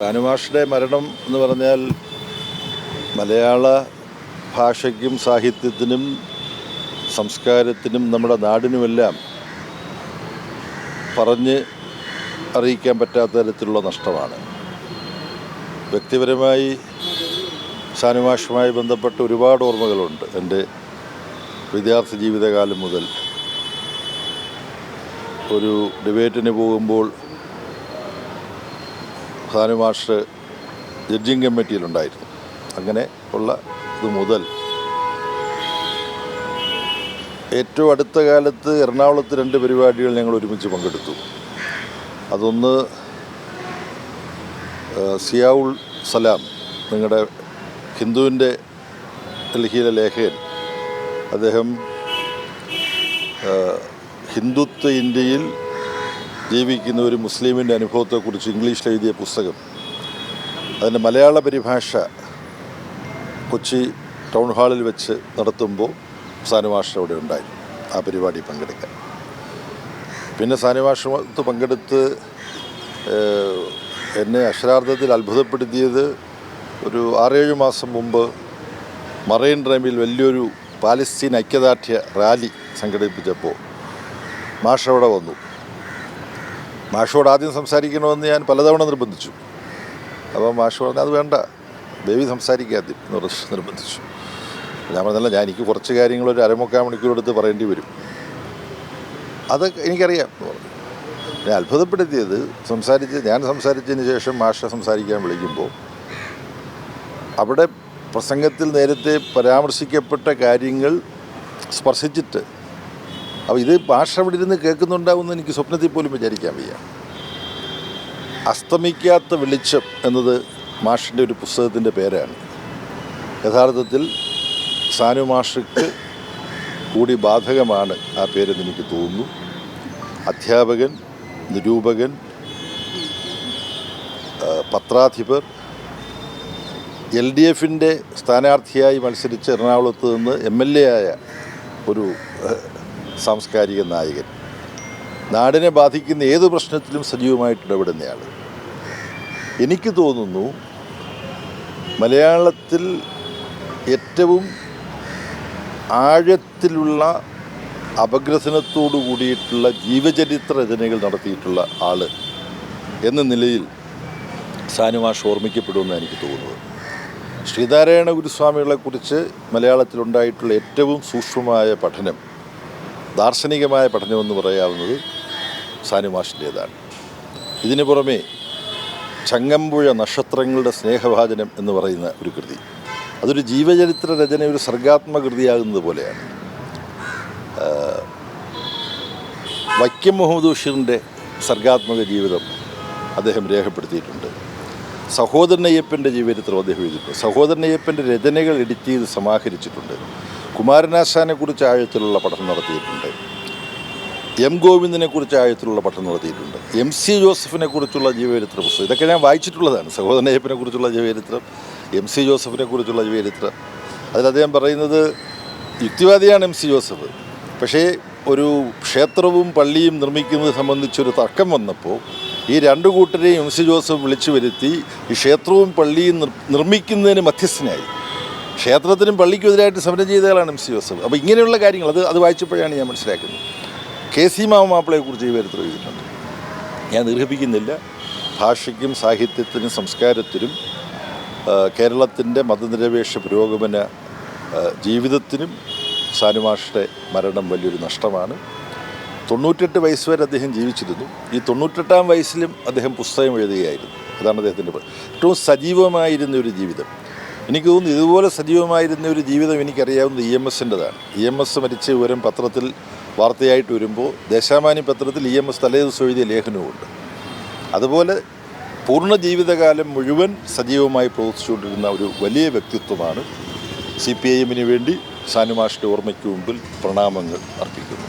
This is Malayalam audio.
സാനുമാഷിൻ്റെ മരണം എന്ന് പറഞ്ഞാൽ മലയാള ഭാഷയ്ക്കും സാഹിത്യത്തിനും സംസ്കാരത്തിനും നമ്മുടെ നാടിനുമെല്ലാം പറഞ്ഞ് അറിയിക്കാൻ പറ്റാത്ത തരത്തിലുള്ള നഷ്ടമാണ്. വ്യക്തിപരമായി സാനുമാഷുമായി ബന്ധപ്പെട്ട ഒരുപാട് ഓർമ്മകളുണ്ട്. എൻ്റെ വിദ്യാർത്ഥി ജീവിതകാലം മുതൽ ഒരു ഡിബേറ്റിന് പോകുമ്പോൾ സാനുമാഷ് ജഡ്ജിങ് കമ്മിറ്റിയിലുണ്ടായിരുന്നു. അങ്ങനെ ഉള്ള ഇത് മുതൽ ഏറ്റവും അടുത്ത കാലത്ത് എറണാകുളത്ത് 2 പരിപാടികൾ ഞങ്ങൾ ഒരുമിച്ച് പങ്കെടുത്തു. അതൊന്ന് സിയാവുൾ സലാം, നിങ്ങളുടെ ഹിന്ദുവിൻ്റെ ഡൽഹിയിലെ ലേഖകൻ, അദ്ദേഹം ഹിന്ദുത്വ ഇന്ത്യയിൽ ജീവിക്കുന്ന ഒരു മുസ്ലിമിൻ്റെ അനുഭവത്തെക്കുറിച്ച് ഇംഗ്ലീഷിൽ എഴുതിയ പുസ്തകം, അതിൻ്റെ മലയാള പരിഭാഷ കൊച്ചി ടൗൺ ഹാളിൽ വെച്ച് നടത്തുമ്പോൾ സാനുമാഷ് അവിടെ ഉണ്ടായിരുന്നു ആ പരിപാടി പങ്കെടുക്കാൻ. പിന്നെ സാനുമാഷ് പങ്കെടുത്ത് എന്നെ അക്ഷരാർത്ഥത്തിൽ അത്ഭുതപ്പെടുത്തിയത് ഒരു 6-7 മാസം മുമ്പ് മറൈൻ ഡ്രൈവിൽ വലിയൊരു പാലസ്തീൻ ഐക്യദാർഢ്യ റാലി സംഘടിപ്പിച്ചപ്പോൾ മാഷ് അവിടെ വന്നു. മാഷോട് ആദ്യം സംസാരിക്കണമെന്ന് ഞാൻ പലതവണ നിർബന്ധിച്ചു. അപ്പോൾ മാഷ് പറഞ്ഞു അത് വേണ്ട, ദേവി സംസാരിക്കാതെ നിർബന്ധിച്ചു. ഞാൻ പറഞ്ഞല്ല, എനിക്ക് കുറച്ച് കാര്യങ്ങൾ ഒരു 1/4 മണിക്കൂർ എടുത്ത് പറയേണ്ടി വരും, അത് എനിക്കറിയാം എന്ന് പറഞ്ഞു. ഞാൻ അത്ഭുതപ്പെടുത്തിയത് ഞാൻ സംസാരിച്ചതിന് ശേഷം മാഷ സംസാരിക്കാൻ വിളിക്കുമ്പോൾ അവിടെ പ്രസംഗത്തിൽ നേരത്തെ പരാമർശിക്കപ്പെട്ട കാര്യങ്ങൾ സ്പർശിച്ചിട്ട്, അപ്പോൾ ഇത് മാഷ അവിടെ ഇരുന്ന് കേൾക്കുന്നുണ്ടാവുമെന്ന് എനിക്ക് സ്വപ്നത്തിൽ പോലും വിചാരിക്കാൻ വയ്യ. അസ്തമിക്കാത്ത വെളിച്ചം എന്നത് മാഷിൻ്റെ ഒരു പുസ്തകത്തിൻ്റെ പേരാണ്. യഥാർത്ഥത്തിൽ സാനു മാഷക്ക് കൂടി ബാധകമാണ് ആ പേരെന്ന് എനിക്ക് തോന്നുന്നു. അധ്യാപകൻ, നിരൂപകൻ, പത്രാധിപർ, LDFിൻ്റെ സ്ഥാനാർത്ഥിയായി മത്സരിച്ച് എറണാകുളത്ത് നിന്ന് MLA ആയ ഒരു സാംസ്കാരിക നായകൻ, നാടിനെ ബാധിക്കുന്ന ഏത് പ്രശ്നത്തിലും സജീവമായിട്ട് ഇടപെടുന്നയാൾ. എനിക്ക് തോന്നുന്നു മലയാളത്തിൽ ഏറ്റവും ആഴത്തിലുള്ള അപഗ്രഥനത്തോടു കൂടിയിട്ടുള്ള ജീവചരിത്ര രചനകൾ നടത്തിയിട്ടുള്ള ആൾ എന്ന നിലയിൽ സാനുമാഷ് ഓർമ്മിക്കപ്പെടുമെന്നാണ് എനിക്ക് തോന്നുന്നത്. ശ്രീനാരായണ ഗുരുസ്വാമികളെക്കുറിച്ച് മലയാളത്തിലുണ്ടായിട്ടുള്ള ഏറ്റവും സൂക്ഷ്മമായ പഠനം, ദാർശനികമായ പഠനമെന്ന് പറയാവുന്നത് സാനുമാഷിൻ്റേതാണ്. ഇതിനു പുറമെ ചങ്ങമ്പുഴ നക്ഷത്രങ്ങളുടെ സ്നേഹഭാജനം എന്ന് പറയുന്ന ഒരു കൃതി, അതൊരു ജീവചരിത്ര രചന, ഒരു സർഗാത്മകൃതിയാകുന്നത് പോലെയാണ്. വൈക്കം മുഹമ്മദ് ബഷീറിൻ്റെ സർഗാത്മക ജീവിതം അദ്ദേഹം രേഖപ്പെടുത്തിയിട്ടുണ്ട്. സഹോദരനയ്യപ്പൻ്റെ ജീവചരിത്രം അദ്ദേഹം എഴുതിയിട്ടുണ്ട്. സഹോദരനയ്യപ്പൻ്റെ രചനകൾ എഡിറ്റ് ചെയ്ത് സമാഹരിച്ചിട്ടുണ്ട്. കുമാരനാശാനെക്കുറിച്ച് ആഴത്തിലുള്ള പഠനം നടത്തിയിട്ടുണ്ട്. M. ഗോവിന്ദനെക്കുറിച്ച് ആഴത്തിലുള്ള പഠനം നടത്തിയിട്ടുണ്ട്. MC ജോസഫിനെക്കുറിച്ചുള്ള ജീവചരിത്ര പുസ്തകം, ഇതൊക്കെ ഞാൻ വായിച്ചിട്ടുള്ളതാണ്. സഹോദരനയ്യപ്പനെക്കുറിച്ചുള്ള ജീവചരിത്രം, MC ജോസഫിനെക്കുറിച്ചുള്ള ജീവചരിത്രം. അതിൽ അദ്ദേഹം പറയുന്നത് യുക്തിവാദിയാണ് MC ജോസഫ്. പക്ഷേ ഒരു ക്ഷേത്രവും പള്ളിയും നിർമ്മിക്കുന്നത് സംബന്ധിച്ചൊരു തർക്കം വന്നപ്പോൾ ഈ 2 കൂട്ടരെയും MC ജോസഫ് വിളിച്ചു വരുത്തി ഈ ക്ഷേത്രവും പള്ളിയും നിർമ്മിക്കുന്നതിന് മധ്യസ്ഥനായി. ക്ഷേത്രത്തിനും പള്ളിക്കുമെതിരായിട്ട് സമരം ചെയ്തയാളാണ് MC ജോസഫ്. അപ്പോൾ ഇങ്ങനെയുള്ള കാര്യങ്ങൾ അത് വായിച്ചപ്പോഴാണ് ഞാൻ മനസ്സിലാക്കുന്നത്. KC മാമാപ്പിളയെക്കുറിച്ച് ഈ ചരിത്രം എഴുതിയിട്ടുണ്ട്. ഞാൻ ദീർഘിപ്പിക്കുന്നില്ല. ഭാഷയ്ക്കും സാഹിത്യത്തിനും സംസ്കാരത്തിനും കേരളത്തിൻ്റെ മതനിരപേക്ഷ പുരോഗമന ജീവിതത്തിനും സാനുമാഷിൻ്റെ മരണം വലിയൊരു നഷ്ടമാണ്. 98 വയസ്സ് വരെ അദ്ദേഹം ജീവിച്ചിരുന്നു. ഈ 98-ാം വയസ്സിലും അദ്ദേഹം പുസ്തകം എഴുതുകയായിരുന്നു. അതാണ് അദ്ദേഹത്തിൻ്റെ ഏറ്റവും സജീവമായിരുന്ന ഒരു ജീവിതം. എനിക്ക് തോന്നുന്നു ഇതുപോലെ സജീവമായിരുന്ന ഒരു ജീവിതം എനിക്കറിയാവുന്നത് EMSൻ്റെതാണ്. EMS മരിച്ച വിവരം പത്രത്തിൽ വാർത്തയായിട്ട് വരുമ്പോൾ ദേശാമാനി പത്രത്തിൽ EMS തലേദിവസം എഴുതിയ ലേഖനവുമുണ്ട്. അതുപോലെ പൂർണ്ണ ജീവിതകാലം മുഴുവൻ സജീവമായി പ്രവർത്തിച്ചുകൊണ്ടിരുന്ന ഒരു വലിയ വ്യക്തിത്വമാണ്. CPIM വേണ്ടി സാനുമാഷിൻ്റെ ഓർമ്മയ്ക്ക് മുമ്പിൽ പ്രണാമങ്ങൾ അർപ്പിക്കുന്നു.